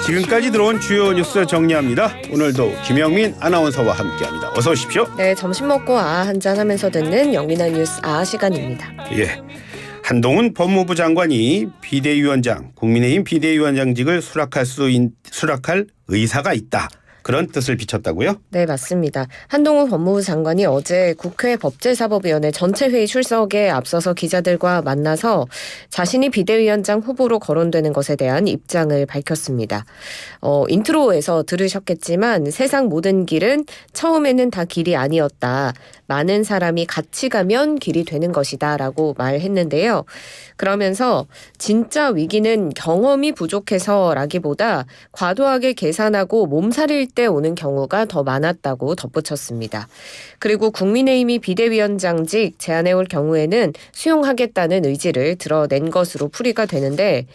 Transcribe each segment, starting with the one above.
지금까지 들어온 주요 뉴스 정리합니다. 오늘도 김영민 아나운서와 함께합니다. 어서 오십시오. 네, 점심 먹고 한잔 하면서 듣는 영민한 뉴스 시간입니다. 예, 한동훈 법무부 장관이 비대위원장, 국민의힘 비대위원장직을 수락할 의사가 있다. 그런 뜻을 비췄다고요? 네, 맞습니다. 한동훈 법무부 장관이 어제 국회 법제사법위원회 전체 회의 출석에 앞서서 기자들과 만나서 자신이 비대위원장 후보로 거론되는 것에 대한 입장을 밝혔습니다. 인트로에서 들으셨겠지만 세상 모든 길은 처음에는 다 길이 아니었다. 많은 사람이 같이 가면 길이 되는 것이다 라고 말했는데요. 그러면서 진짜 위기는 경험이 부족해서 라기보다 과도하게 계산하고 몸살일 때 오는 경우가 더 많았다고 덧붙였습니다. 그리고 국민의힘이 비대위원장직 제안해올 경우에는 수용하겠다는 의지를 드러낸 것으로 풀이가 되는데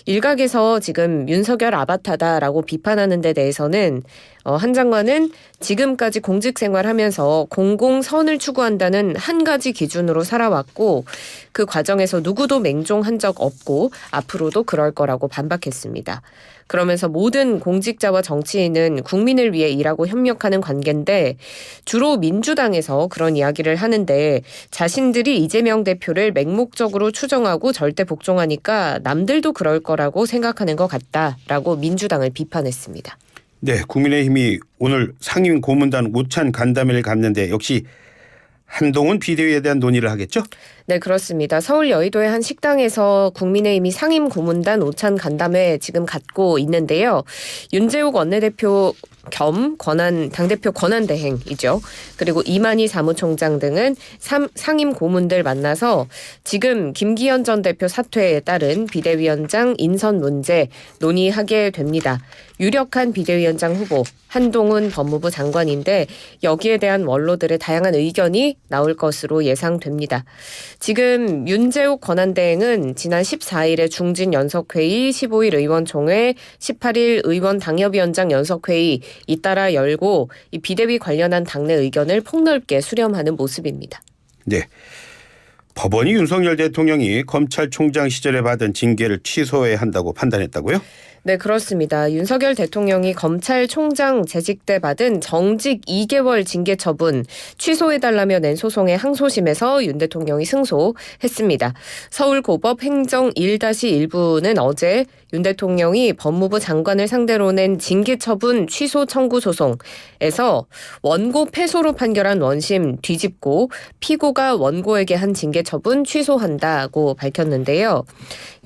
일각에서 지금 윤석열 아바타다라고 비판하는 데 대해서는 한 장관은 지금까지 공직 생활하면서 공공선을 추구한다는 한 가지 기준으로 살아왔고 그 과정에서 누구도 맹종한 적 없고 앞으로도 그럴 거라고 반박했습니다. 그러면서 모든 공직자와 정치인은 국민을 위해 일하고 협력하는 관계인데 주로 민주당에서 그런 이야기를 하는데 자신들이 이재명 대표를 맹목적으로 추정하고 절대 복종하니까 남들도 그럴 거라고 생각하는 것 같다라고 민주당을 비판했습니다. 네, 국민의힘이 오늘 상임 고문단 오찬 간담회를 갖는데 역시 한동훈 비대위에 대한 논의를 하겠죠? 네, 그렇습니다. 서울 여의도의 한 식당에서 국민의힘이 상임 고문단 오찬 간담회 지금 갖고 있는데요. 윤재욱 원내대표 겸 당대표 권한대행이죠. 그리고 이만희 사무총장 등은 상임 고문들 만나서 지금 김기현 전 대표 사퇴에 따른 비대위원장 인선 문제 논의하게 됩니다. 유력한 비대위원장 후보 한동훈 법무부 장관인데 여기에 대한 원로들의 다양한 의견이 나올 것으로 예상됩니다. 지금 윤재욱 권한대행은 지난 14일에 중진 연석회의, 15일 의원총회, 18일 의원 당협위원장 연석회의 잇따라 열고 이 비대위 관련한 당내 의견을 폭넓게 수렴하는 모습입니다. 네. 법원이 윤석열 대통령이 검찰총장 시절에 받은 징계를 취소해야 한다고 판단했다고요? 네, 그렇습니다. 윤석열 대통령이 검찰총장 재직 때 받은 정직 2개월 징계 처분 취소해달라며 낸 소송의 항소심에서 윤 대통령이 승소했습니다. 서울고법 행정 1-1부는 어제 윤 대통령이 법무부 장관을 상대로 낸 징계 처분 취소 청구 소송에서 원고 패소로 판결한 원심 뒤집고 피고가 원고에게 한 징계 처분 취소한다고 밝혔는데요.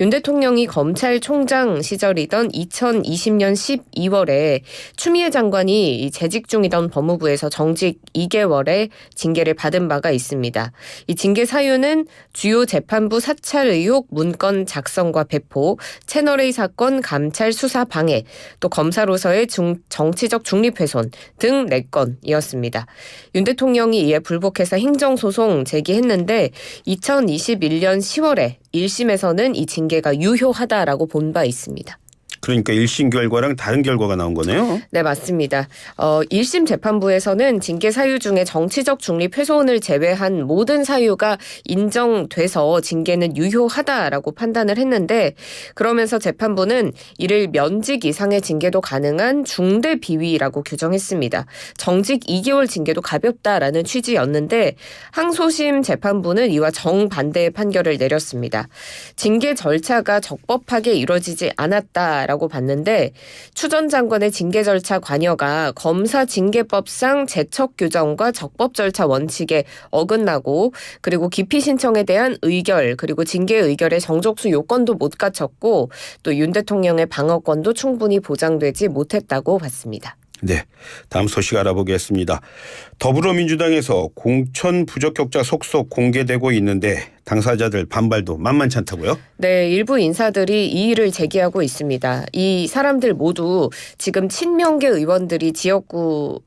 윤 대통령이 검찰총장 시절이던 2020년 12월에 추미애 장관이 재직 중이던 법무부에서 정직 2개월의 징계를 받은 바가 있습니다. 이 징계 사유는 주요 재판부 사찰 의혹 문건 작성과 배포, 채널A 사건 감찰 수사 방해, 또 검사로서의 정치적 중립훼손 등 4건이었습니다. 윤 대통령이 이에 불복해서 행정소송 제기했는데 2021년 10월에 1심에서는 이 징계가 유효하다라고 본 바 있습니다. 그러니까 1심 결과랑 다른 결과가 나온 거네요. 네, 맞습니다. 1심 재판부에서는 징계 사유 중에 정치적 중립 훼손을 제외한 모든 사유가 인정돼서 징계는 유효하다라고 판단을 했는데 그러면서 재판부는 이를 면직 이상의 징계도 가능한 중대 비위라고 규정했습니다. 정직 2개월 징계도 가볍다라는 취지였는데 항소심 재판부는 이와 정반대의 판결을 내렸습니다. 징계 절차가 적법하게 이루어지지 않았다라고 봤는데 추 전 장관의 징계 절차 관여가 검사징계법상 제척 규정과 적법 절차 원칙에 어긋나고 그리고 기피 신청에 대한 의결 그리고 징계 의결의 정족수 요건도 못 갖췄고 또 윤 대통령의 방어권도 충분히 보장되지 못했다고 봤습니다. 네, 다음 소식 알아보겠습니다. 더불어민주당에서 공천 부적격자 속속 공개되고 있는데 당사자들 반발도 만만치 않다고요? 네, 일부 인사들이 이의를 제기하고 있습니다. 이 사람들 모두 지금 친명계 의원들이 지역구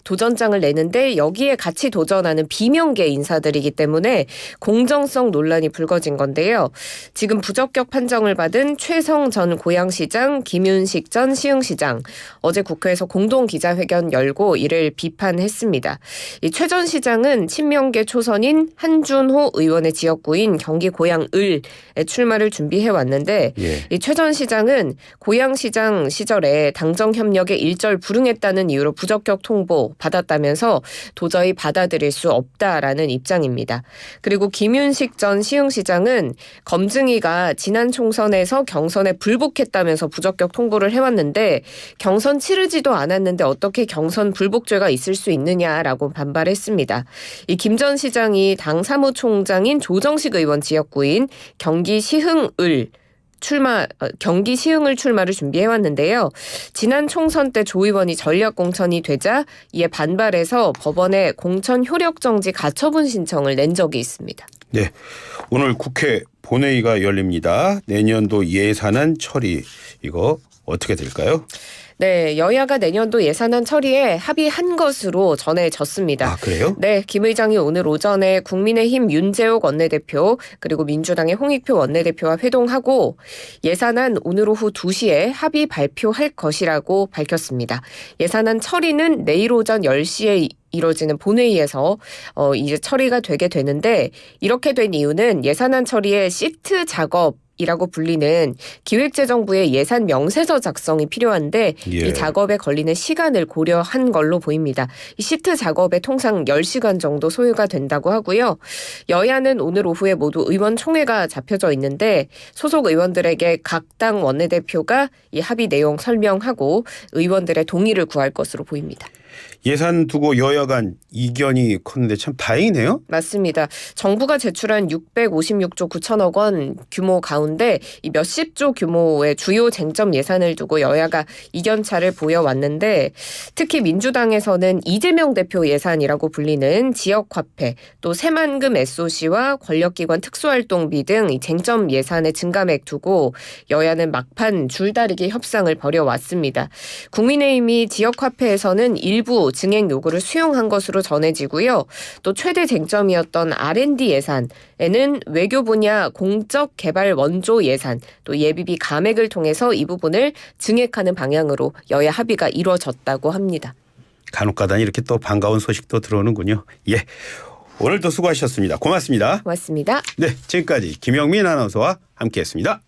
도전장을 내는데 여기에 같이 도전하는 비명계 인사들이기 때문에 공정성 논란이 불거진 건데요. 지금 부적격 판정을 받은 최성 전 고양시장, 김윤식 전 시흥시장 어제 국회에서 공동 기자회견 열고 이를 비판했습니다. 이 최 전 시장은 친명계 초선인 한준호 의원의 지역구인 경기 고양을에 출마를 준비해 왔는데 이 최 전 시장은 고양시장 시절에 당정 협력에 일절 불응했다는 이유로 부적격 통보 받았다면서 도저히 받아들일 수 없다라는 입장입니다. 그리고 김윤식 전 시흥시장은 검증위가 지난 총선에서 경선에 불복했다면서 부적격 통보를 해왔는데 경선 치르지도 않았는데 어떻게 경선 불복죄가 있을 수 있느냐라고 반발했습니다. 이 김 전 시장이 당 사무총장인 조정식 의원 지역구인 경기 시흥을 출마를 준비해왔는데요. 지난 총선 때 조 의원이 전략공천이 되자 이에 반발해서 법원에 공천 효력 정지 가처분 신청을 낸 적이 있습니다. 네, 오늘 국회 본회의가 열립니다. 내년도 예산안 처리 이거 어떻게 될까요? 네, 여야가 내년도 예산안 처리에 합의한 것으로 전해졌습니다. 아, 그래요? 네, 김 의장이 오늘 오전에 국민의힘 윤재옥 원내대표 그리고 민주당의 홍익표 원내대표와 회동하고 예산안 오늘 오후 2시에 합의 발표할 것이라고 밝혔습니다. 예산안 처리는 내일 오전 10시에 이뤄지는 본회의에서 이제 처리가 되게 되는데 이렇게 된 이유는 예산안 처리에 시트 작업이라고 불리는 기획재정부의 예산 명세서 작성이 필요한데 이 작업에 걸리는 시간을 고려한 걸로 보입니다. 이 시트 작업에 통상 10시간 정도 소요가 된다고 하고요. 여야는 오늘 오후에 모두 의원총회가 잡혀져 있는데 소속 의원들에게 각 당 원내대표가 이 합의 내용 설명하고 의원들의 동의를 구할 것으로 보입니다. 예산 두고 여야 간 이견이 컸는데 참 다행이네요. 맞습니다. 정부가 제출한 656조 9천억 원 규모 가운데 이 몇십 조 규모의 주요 쟁점 예산을 두고 여야가 이견차를 보여왔는데 특히 민주당에서는 이재명 대표 예산이라고 불리는 지역화폐 또 새만금 SOC와 권력기관 특수활동비 등 이 쟁점 예산의 증감액 두고 여야는 막판 줄다리기 협상을 벌여왔습니다. 국민의힘이 지역화폐에서는 일부 증액 요구를 수용한 것으로 전해지고요. 또 최대 쟁점이었던 R&D 예산에는 외교 분야 공적 개발 원조 예산 또 예비비 감액을 통해서 이 부분을 증액하는 방향으로 여야 합의가 이루어졌다고 합니다. 간혹가다 이렇게 또 반가운 소식도 들어오는군요. 예, 오늘도 수고하셨습니다. 고맙습니다. 고맙습니다. 네, 지금까지 김영민 아나운서와 함께했습니다.